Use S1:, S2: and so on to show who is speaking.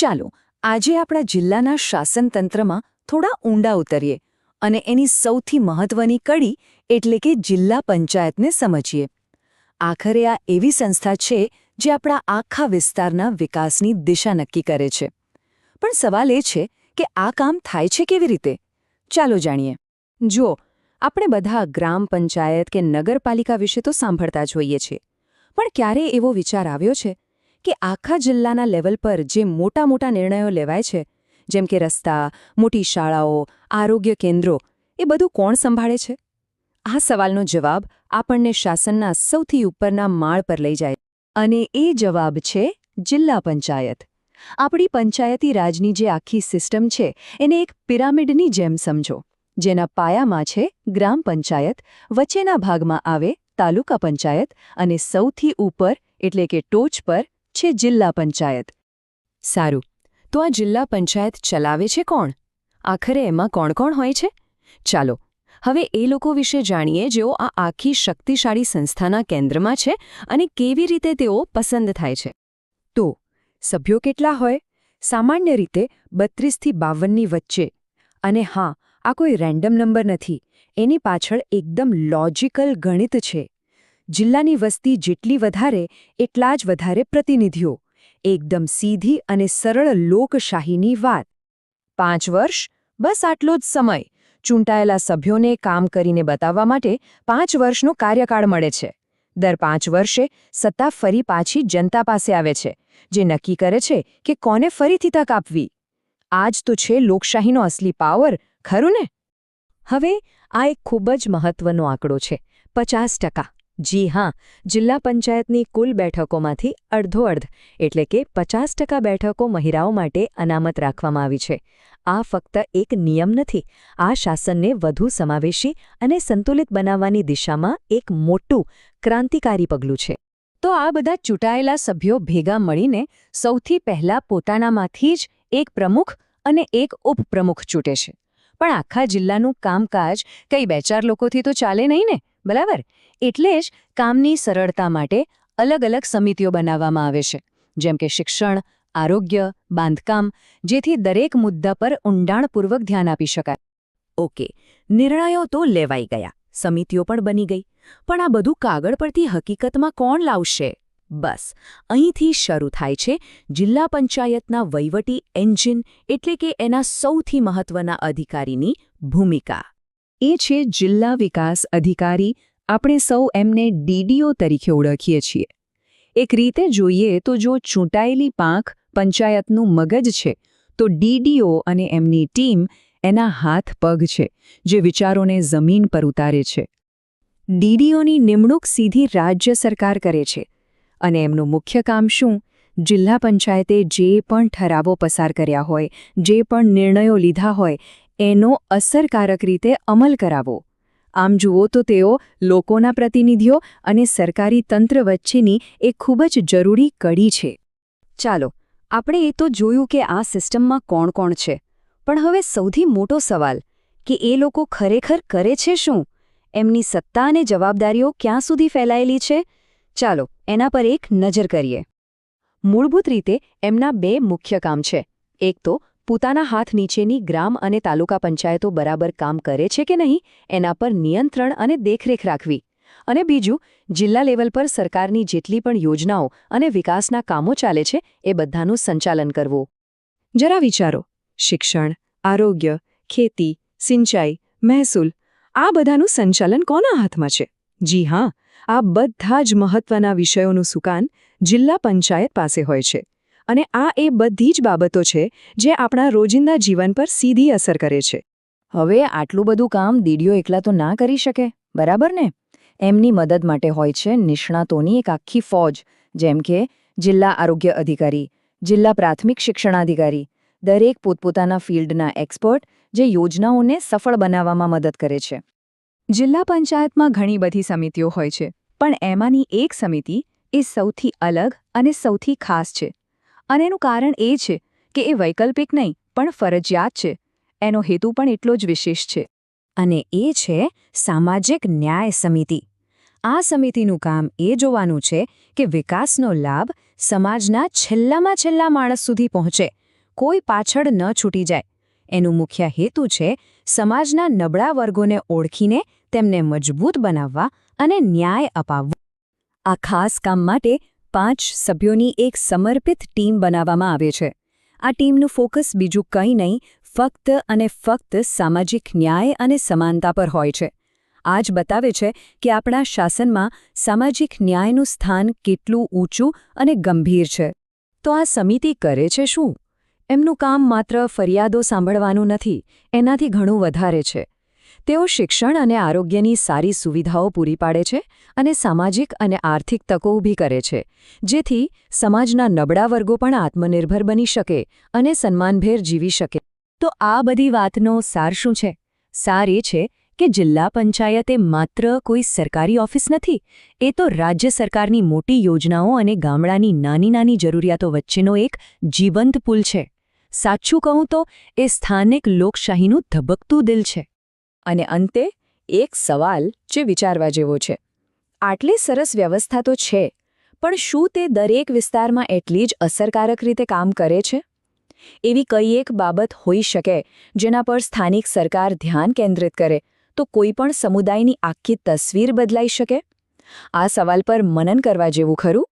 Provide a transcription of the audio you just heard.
S1: ચાલો આજે આપણા જિલ્લાના શાસનતંત્રમાં થોડા ઊંડા ઉતરીએ અને એની સૌથી મહત્વની કડી એટલે કે જિલ્લા પંચાયતને સમજીએ. આખરે આ એવી સંસ્થા છે જે આપણા આખા વિસ્તારના વિકાસની દિશા નક્કી કરે છે. પણ સવાલ એ છે કે આ કામ થાય છે કેવી રીતે? ચાલો જાણીએ. જુઓ, આપણે બધા ગ્રામ પંચાયત કે નગરપાલિકા વિશે તો સાંભળતા જ હોઈએ છીએ, પણ ક્યારે એવો વિચાર આવ્યો છે કે આખા જિલ્લાના લેવલ પર જે મોટા મોટા નિર્ણયો લેવાય છે, જેમ કે રસ્તા, મોટી શાળાઓ, આરોગ્ય કેન્દ્રો, એ બધું કોણ સંભાળે છે? આ સવાલનો જવાબ આપણને શાસનના સૌથી ઉપરના માળ પર લઈ જાય, અને એ જવાબ છે જિલ્લા પંચાયત. આપણી પંચાયતી રાજની જે આખી સિસ્ટમ છે એને એક પિરામિડની જેમ સમજો, જેના પાયામાં છે ગ્રામ પંચાયત, વચ્ચેના ભાગમાં આવે તાલુકા પંચાયત અને સૌથી ઉપર એટલે કે ટોચ પર છે જિલ્લા પંચાયત. સારું, તો આ જિલ્લા પંચાયત ચલાવે છે કોણ? આખરે એમાં કોણ કોણ હોય છે? ચાલો હવે એ લોકો વિશે જાણીએ જેઓ આ આખી શક્તિશાળી સંસ્થાના કેન્દ્રમાં છે અને કેવી રીતે તેઓ પસંદ થાય છે. તો સભ્યો કેટલા હોય? સામાન્ય રીતે 32થી 52ની વચ્ચે. અને હા, આ કોઈ રેન્ડમ નંબર નથી, એની પાછળ એકદમ લોજિકલ ગણિત છે. જિલ્લાની વસ્તી જેટલી વધારે એટલા જ વધારે પ્રતિનિધિઓ. એકદમ સીધી અને સરળ લોકશાહીની વાત. 5 વર્ષ, બસ આટલો જ સમય. ચૂંટાયેલા સભ્યોને કામ કરીને બતાવવા માટે 5 વર્ષનો કાર્યકાળ મળે છે. દર 5 વર્ષે સત્તા ફરી પાછી જનતા પાસે આવે છે, જે નક્કી કરે છે કે કોને ફરીથી તક આપવી. આ જ તો છે લોકશાહીનો અસલી પાવર, ખરું ને? હવે આ એક ખૂબ જ મહત્વનો આંકડો છે, 50%. જી હા, જિલ્લા પંચાયતની કુલ બેઠકોમાંથી અડધો-અડધ એટલે કે 50% બેઠકો મહિલાઓ માટે અનામત રાખવામાં આવી છે. આ ફક્ત એક નિયમ નથી, આ શાસનને વધુ સમાવેશી અને સંતુલિત બનાવવાની દિશામાં એક મોટું ક્રાંતિકારી પગલું છે. તો આ બધા ચૂંટાયેલા સભ્યો ભેગા મળીને સૌથી પહેલા પોતાનામાંથી જ એક પ્રમુખ અને એક ઉપપ્રમુખ ચૂંટે છે. પણ આખા જિલ્લાનું કામકાજ કઈ 2-4 લોકોથી તો ચાલે નહીં ને, બરાબર? એટલે જ કામની સરળતા માટે અલગ-અલગ સમિતિઓ બનાવવામાં આવે છે, જેમ કે શિક્ષણ, આરોગ્ય, બાંધકામ, જેથી દરેક મુદ્દા પર ઊંડાણપૂર્વક ધ્યાન આપી શકાય. ઓકે, નિર્ણયો તો લેવાઈ ગયા, સમિતિઓ પણ બની ગઈ, પણ આ બધું કાગળ પરથી હકીકતમાં કોણ લાવશે? બસ અહીંથી શરૂ થાય છે જિલ્લા પંચાયતના વહીવટી એન્જિન એટલે કે એના સૌથી મહત્વના અધિકારીની ભૂમિકા. એ છે જિલ્લા વિકાસ અધિકારી. આપણે સૌ એમને ડીડીઓ તરીકે ઓળખીએ છીએ. એક રીતે જોઈએ તો જો ચૂંટાયેલી પાંખ પંચાયતનું મગજ છે, તો ડીડીઓ અને એમની ટીમ એના હાથ પગ છે, જે વિચારોને જમીન પર ઉતારે છે. ડીડીઓની નિમણૂક સીધી રાજ્ય સરકાર કરે છે, અને એમનું મુખ્ય કામ શું? જિલ્લા પંચાયતે જે પણ ઠરાવો પસાર કર્યા હોય, જે પણ નિર્ણયો લીધા હોય, એનો અસરકારક રીતે અમલ કરાવવો. આમ જુઓ તો તેઓ લોકોના પ્રતિનિધિઓ અને સરકારી તંત્ર વચ્ચેની એક ખૂબ જ જરૂરી કડી છે. ચાલો, આપણે એ તો જોયું કે આ સિસ્ટમમાં કોણ કોણ છે, પણ હવે સૌથી મોટો સવાલ કે એ લોકો ખરેખર કરે છે શું? એમની સત્તા અને જવાબદારીઓ ક્યાં સુધી ફેલાયેલી છે? ચાલો એના પર એક નજર કરીએ. મૂળભૂત રીતે એમના 2 મુખ્ય કામ છે. એક તો પોતાના હાથ નીચેની ગ્રામ અને તાલુકા પંચાયતો બરાબર કામ કરે છે કે નહીં, એના પર નિયંત્રણ અને દેખરેખ રાખવી. અને બીજું, જિલ્લા લેવલ પર સરકારની જેટલી પણ યોજનાઓ અને વિકાસના કામો ચાલે છે એ બધાનું સંચાલન કરવું. જરા વિચારો, શિક્ષણ, આરોગ્ય, ખેતી, સિંચાઈ, મહેસૂલ, આ બધાનું સંચાલન કોના હાથમાં છે? જી હા, આ બધા જ મહત્વના વિષયોનું સુકાન જિલ્લા પંચાયત પાસે હોય છે. અને આ એ બધી જ બાબતો છે જે આપણા રોજિંદા જીવન પર સીધી અસર કરે છે. હવે આટલું બધું કામ ડીડીઓ એકલા તો ના કરી શકે, બરાબર ને? એમની મદદ માટે હોય છે નિષ્ણાતોની એક આખી ફોજ, જેમ કે જિલ્લા આરોગ્ય અધિકારી, જિલ્લા પ્રાથમિક શિક્ષણાધિકારી, દરેક પોતપોતાના ફિલ્ડના એક્સપર્ટ જે યોજનાઓને સફળ બનાવવામાં મદદ કરે છે. જિલ્લા પંચાયતમાં ઘણી બધી સમિતિઓ હોય છે, પણ એમાંની એક સમિતિ એ સૌથી અલગ અને સૌથી ખાસ છે. અને એનું કારણ એ છે કે એ વૈકલ્પિક નહીં પણ ફરજિયાત છે. એનો હેતુ પણ એટલો જ વિશેષ છે, અને એ છે સામાજિક ન્યાય સમિતિ. આ સમિતિનું કામ એ જોવાનું છે કે વિકાસનો લાભ સમાજના છેલ્લામાં છેલ્લા માણસ સુધી પહોંચે, કોઈ પાછળ ન છૂટી જાય. એનું મુખ્ય હેતુ છે સમાજના નબળા વર્ગોને ઓળખીને તેમને મજબૂત બનાવવા અને ન્યાય અપાવવો. આ ખાસ કામ માટે 5 સભ્યોની એક સમર્પિત ટીમ બનાવવામાં આવે છે. આ ટીમનું ફોકસ બીજું કંઈ નહીં, ફક્ત અને ફક્ત સામાજિક ન્યાય અને સમાનતા પર હોય છે. આ જ બતાવે છે કે આપણા શાસનમાં સામાજિક ન્યાયનું સ્થાન કેટલું ઊંચું અને ગંભીર છે. તો આ સમિતિ કરે છે શું? એમનું કામ માત્ર ફરિયાદો સાંભળવાનું નથી, એનાથી ઘણું વધારે છે. તેઓ શિક્ષણ અને આરોગ્યની સારી સુવિધાઓ પૂરી પાડે છે અને સામાજિક અને આર્થિક તકો ઊભી કરે છે, જેથી સમાજના નબળા વર્ગો પણ આત્મનિર્ભર બની શકે અને સન્માનભેર જીવી શકે. તો આ બધી વાતનો સાર શું છે? સાર એ છે કે જિલ્લા પંચાયત એ માત્ર કોઈ સરકારી ઓફિસ નથી, એ તો રાજ્ય સરકારની મોટી યોજનાઓ અને ગામડાની નાની નાની જરૂરિયાતો વચ્ચેનો એક જીવંત પુલ છે. સાચું કહું તો એ સ્થાનિક લોકશાહીનું ધબકતું દિલ છે. અને અંતે એક સવાલ જે વિચારવા જેવો છે. આટલી સરસ વ્યવસ્થા તો છે, પણ શું તે દરેક વિસ્તારમાં એટલી જ અસરકારક રીતે કામ કરે છે? એવી કઈ એક બાબત હોઈ શકે જેના પર સ્થાનિક સરકાર ધ્યાન કેન્દ્રિત કરે તો કોઈ પણ સમુદાયની આખી તસવીર બદલાઈ શકે? આ સવાલ પર મનન કરવા જેવું ખરું.